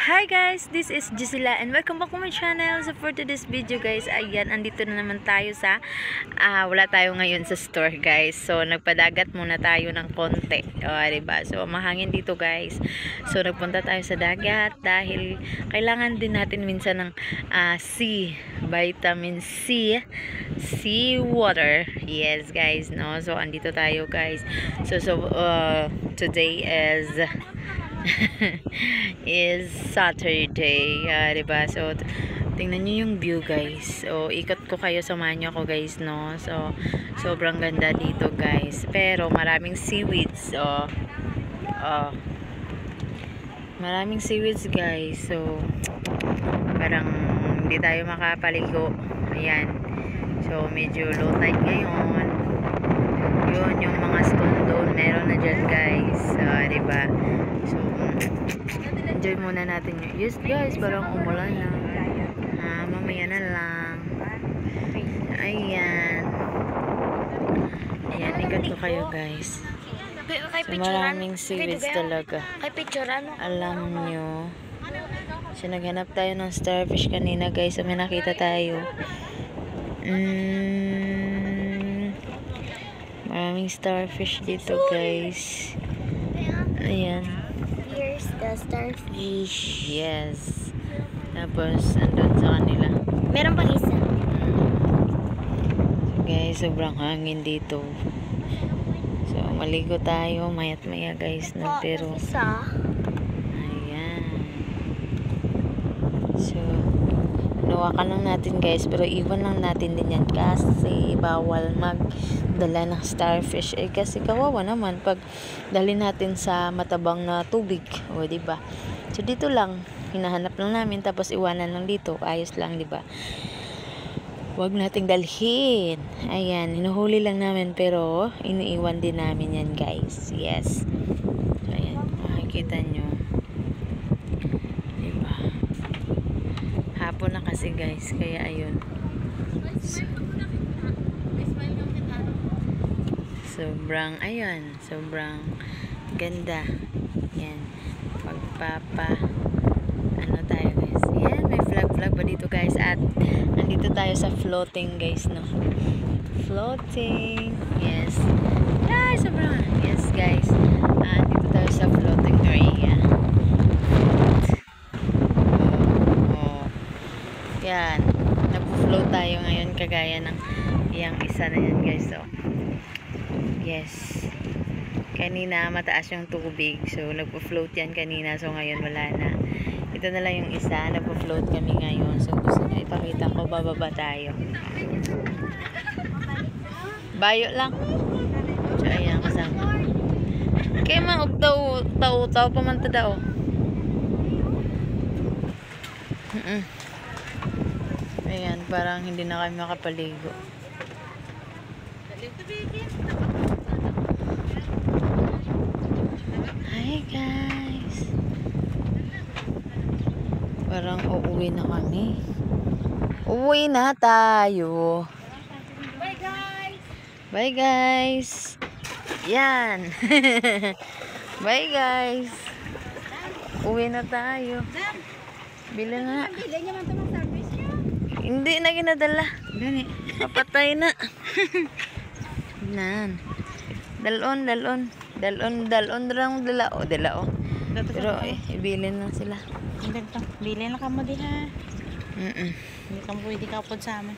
Hi guys, this is Gisela and welcome back to my channel. So for today's video guys, ayan, andito na naman tayo sa wala tayo ngayon sa store guys. So nagpadagat muna tayo ng konti. Diba? So mahangin dito guys. So nagpunta tayo sa dagat dahil kailangan din natin minsan ng vitamin C, sea water. Yes guys, no. So andito tayo guys. So today is Saturday, diba? So tingnan nyo yung view guys. So ikot ko kayo, samahan nyo ako guys, no? So sobrang ganda dito guys, pero maraming seaweeds. Maraming seaweeds guys. So parang hindi tayo makapaligo. Ayan, so medyo low tide ngayon. Yun yung mga stone doon meron na dyan guys, diba? So enjoy muna natin yun. Yes guys, parang umulan na. Mamaya na lang. Ayan, ikat ko kayo guys. So maraming seaweeds talaga. Alam nyo, so naghanap tayo ng starfish kanina guys. So may nakita tayo. Maraming starfish dito guys. Ayan, here's the starfish. yes. Tapos andun sa kanila Meron pang isa. So guys, sobrang hangin dito. So maligo tayo mayat maya guys, no? Pero Isa. ayan, so nawakan lang natin guys, pero iwan lang natin din yan kasi bawal magdala ng starfish. Kasi kawawa naman pag dali natin sa matabang na tubig, o diba? So dito lang hinahanap lang namin, tapos iwanan lang dito, ayos lang, diba? Wag nating dalhin. Ayan, hinuhuli lang namin pero iniiwan din namin yan guys. Yes, so ayan, makikita nyo, diba? Hapon na kasi guys, kaya ayun. Sobrang ganda. Yan, ano tayo guys. Yan, may flag pa dito guys. At nandito tayo sa floating guys, no? Floating. Yes. Sobrang. Yes guys. Dito tayo sa floating area. Yan. Nag-float tayo ngayon kagaya ng yung isa na yan guys. So yes, kanina mataas yung tubig, so nagpo-float yan kanina. So ngayon wala na. Ito na lang yung isa, nagpo-float kami ngayon. So gusto nyo ipakita ko, bababa tayo. Bayo lang. So ayan, kasama kaya maog tao pamanta daw. Ayan, parang hindi na kami makapaligo. Hi guys, parang uuwi na kami. Uwi na tayo. Bye guys. Yan. Bye guys, uwi na tayo. Bila nga. Hindi na ginadala. Papatay na. Nan. Dalon dala o. Pero ibilin na sila. Bilhin na ka mo diha. Hindi ka mo pwede kapod sa amin.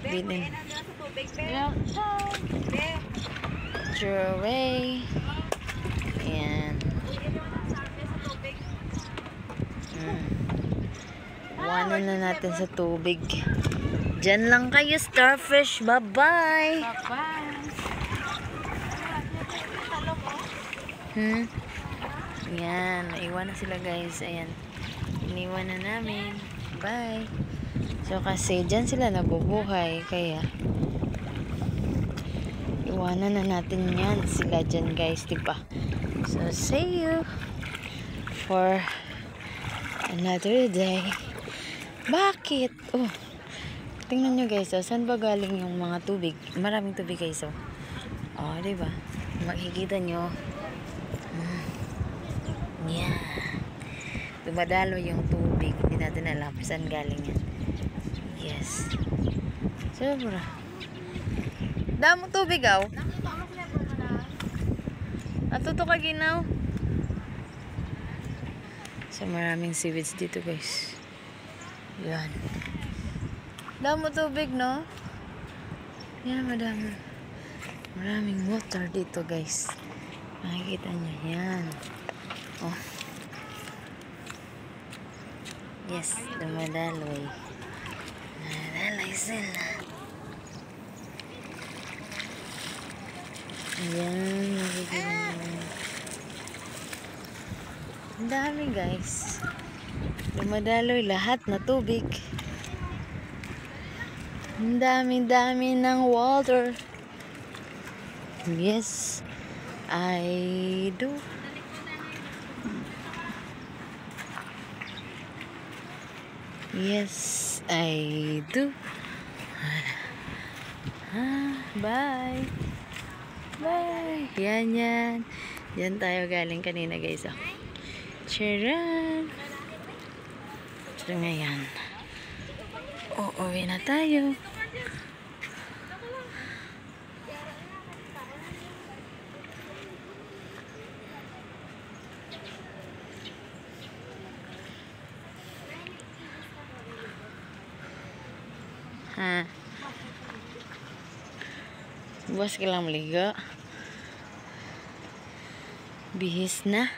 Bilin. Throw away. Ayan. Iwanan na natin sa tubig. Diyan lang kayo starfish. Bye-bye. Yan, naiwan na sila guys. Ayan, iniwan na namin. Bye. So kasi dyan sila nabubuhay, kaya iwanan na natin yan sila dyan guys, diba? So see you for another day. Bakit? Oh, tingnan nyo guys, saan ba galing yung mga tubig? Maraming tubig guys, diba? Makikita nyo. Yeah. dumadalo yung tubig. Hindi natin alam saan galing yan. Yes. Sobra. Damo tubig aw. Natuto ka ginaw. So maraming seaweeds dito guys. Yan. Damo tubig no? Yan madami. Maraming water dito guys. Makikita nyo yan. Oh. Yes, dumadaloy. Dumadaloy sila. Ayan, nakikita nyo. Ang dami guys. Dumadaloy lahat na tubig. Ang dami-dami ng water. Yes, I do. Yes, I do. Bye. Bye. Yan. Yan tayo galing kanina guys. Oh. Charan. So ngayon, uuwi na tayo. Ha. Buwas ka lang maligo. Bihis na.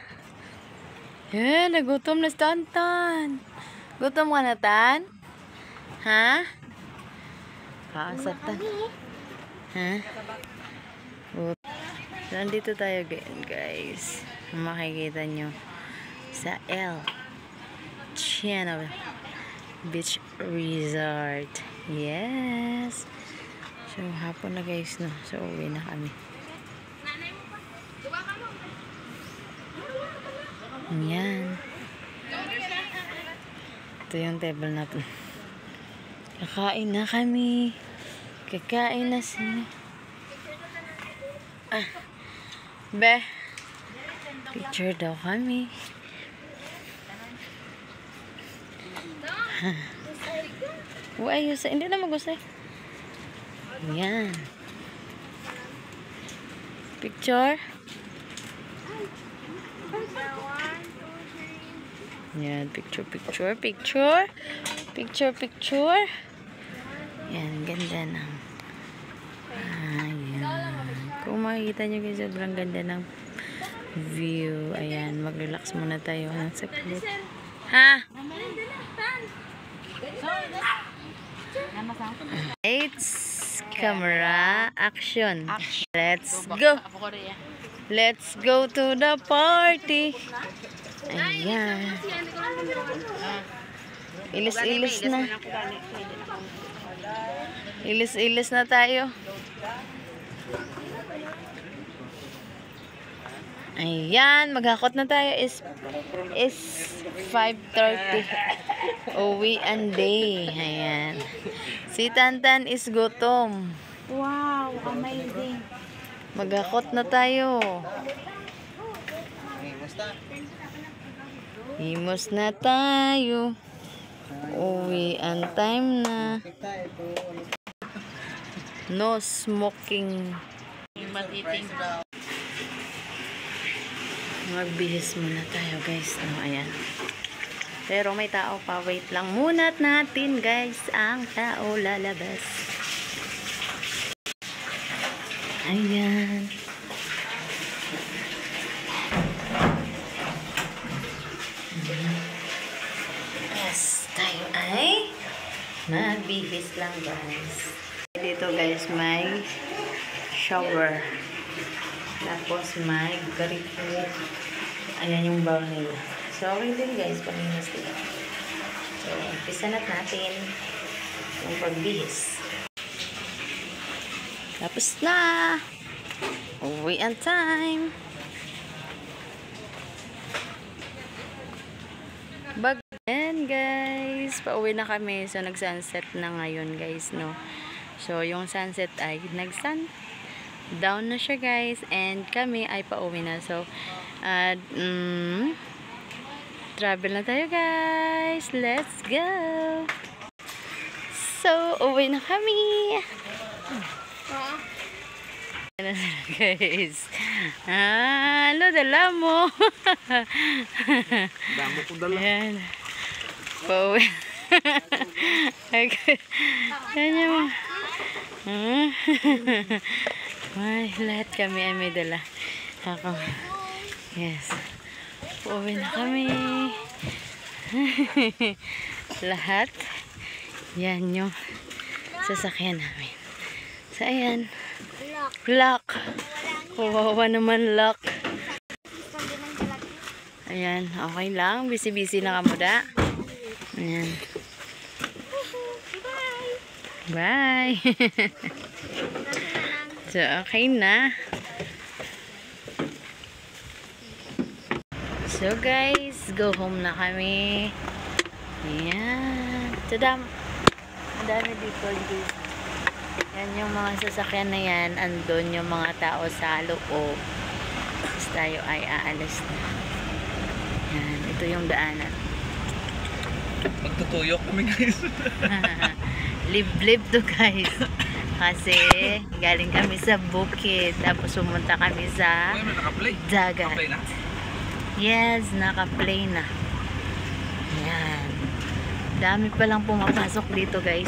Eh, nagutom na si Tantan. Gutom ka na, Tan? Ha? Kaasat Tan. Ha? Nandito tayo guys. Makikita nyo sa L Channel Beach Resort. Yes. So, hapon na guys, no? So, uwi na kami. Yan. Ito yung table natin. Kakain na kami. Kakain na sila. Be. Picture daw kami. Ayos. Hindi na mag-usay. Yan. Picture. Yan, picture. Yan, ganda ng ayan. Kung makikita nyo guys, sobrang ganda ng view. Ayan, mag-relax muna tayo ng saglit. Ha? It's camera action. Let's go. Let's go to the party. Ayan. Ilis-ilis na. Ilis-ilis na tayo. Ayan, maghakot na tayo. Is 5:30. Uwian day. Ayan. Si Tantan is gutom. Wow, amazing. Maghakot na tayo. Himos na tayo. Uwian time na. No smoking. Magbihis muna tayo guys. No, ayan. Pero may tao pa. Wait lang muna natin guys. Ang tao lalabas. Ayan. Yes, tayo ay magbihis lang guys. Dito guys may shower. Tapos may garito. Ayan yung bowl nila. So, okay din guys, paminas nila. So, umpisa natin yung pagbihis. Tapos na! Uwian time! And guys, pauwi na kami. So, nag-sunset na ngayon guys, no? So, yung sunset ay nag-sun down na siya guys. And kami ay pauwi na. So, Travel na tayo guys. Let's go! So, uwi na kami. Ano na guys? Ano, dala mo? Damo ko dala. Ayan. Pauwi. Kanya mo. Ay, lahat kami ay may dala. Ako. Yes. Pauwi na kami. Lahat. Yan yung sasakyan namin. So, ayan. Lock. Kawawa naman lock. Ayan. Okay lang. Busy-busy na kamuda. Ayan. Bye. So, okay na. So, guys, go home na kami. Ayan. Tadam. Ang dami dito, guys. Yan yung mga sasakyan na yan. Andun yung mga tao sa loob. Tapos tayo ay aalis na. Yan. Ito yung daanan. Magtutuyok kami guys. Live to guys. Kasi galing kami sa bukid. Tapos pumunta kami sa Ay, may naka-play. dagat. Naka-play na? Yes, naka-play na. Yan. Dami palang pumapasok dito guys.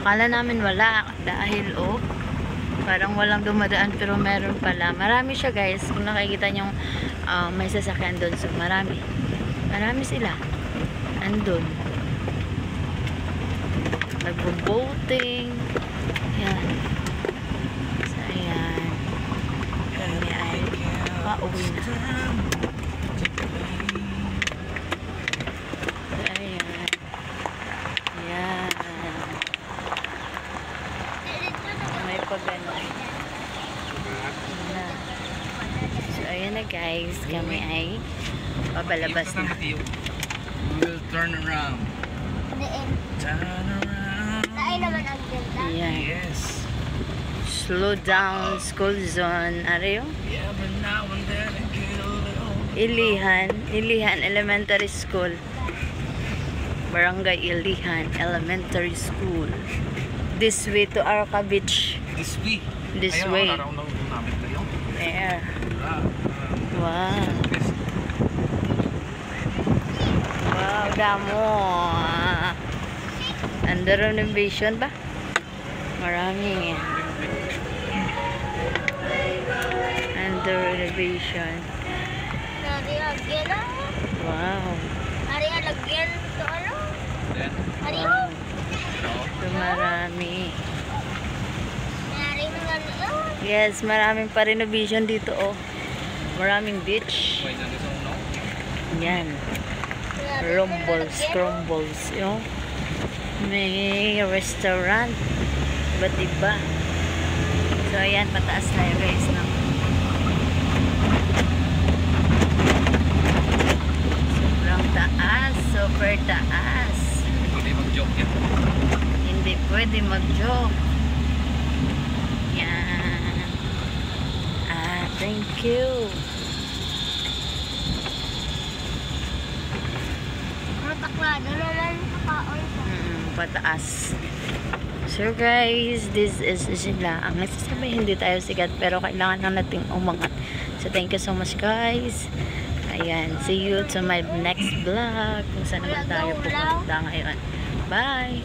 Akala namin wala. Dahil parang walang dumadaan pero meron pala. Marami siya guys. Kung nakikita nyo may sasakyan doon. So marami. Marami sila. Andun. Nagbo-boating. Yan. So ayan. Kami ay pauwi na. So, ayan na guys. Kami ay pabalabas na. We will turn around. Turn around. Ayan. Yes. Slow down school zone. Ariyo? Yeah, but now and then I get a little... Ilihan Elementary School. Barangay Ilihan Elementary School. This way to Arca Beach. This way. This Ayaw, way. Ayaw, namin tayo. There. Ah, Wow. yes. Wow, damo. Under renovation ba? Marami. Under renovation. Wow. Then, Wow. no. So, marami. Yes, maraming pa renovation dito Maraming beach. Wait, nandito no? Yan. Crumbles. Yung may restaurant. Iba't iba. So, ayan, pataas na yun guys. No? Sobrang taas. Super taas. Hindi mag-joke yan. Hindi pwede mag-joke. Yan. Thank you. Pataas. So guys, this is sila. Ang nagsasabi, hindi tayo sikat pero kailangan lang natin umangat. So thank you so much guys. Ayan, see you to my next vlog. Kung saan naman tayo pupunta ngayon. Bye!